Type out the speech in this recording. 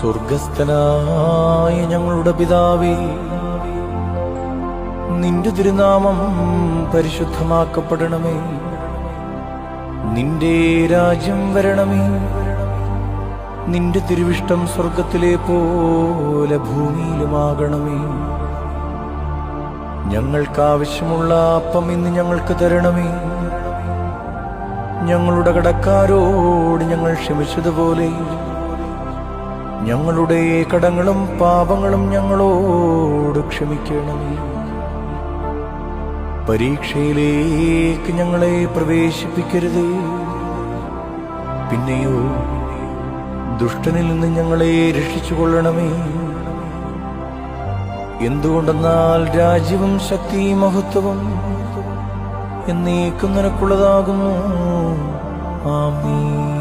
സ്വർഗസ്ഥനായ ഞങ്ങളുടെ പിതാവേ, നിന്റെ തിരുനാമം പരിശുദ്ധമാക്കപ്പെടണമേ. നിന്റെ രാജ്യം വരണമേ. നിന്റെ തിരുവിഷ്ടം സ്വർഗത്തിലെ പോലെ ഭൂമിയിലുമാകണമേ. ഞങ്ങൾക്കാവശ്യമുള്ള അപ്പം ഇന്ന് ഞങ്ങൾക്ക് തരണമേ. ഞങ്ങളുടെ കടക്കാരോട് ഞങ്ങൾ ക്ഷമിച്ചതുപോലെ ഞങ്ങളുടെ കടങ്ങളും പാപങ്ങളും ഞങ്ങളോട് ക്ഷമിക്കണമേ. പരീക്ഷയിലേക്ക് ഞങ്ങളെ പ്രവേശിപ്പിക്കരുതേ, പിന്നെയോ ദുഷ്ടനിൽ നിന്ന് ഞങ്ങളെ രക്ഷിച്ചുകൊള്ളണമേ. എന്തുകൊണ്ടെന്നാൽ രാജ്യവും ശക്തിയും മഹത്വവും എന്നേക്കും നിനക്കുള്ളതാകുന്നു. ആമേൻ.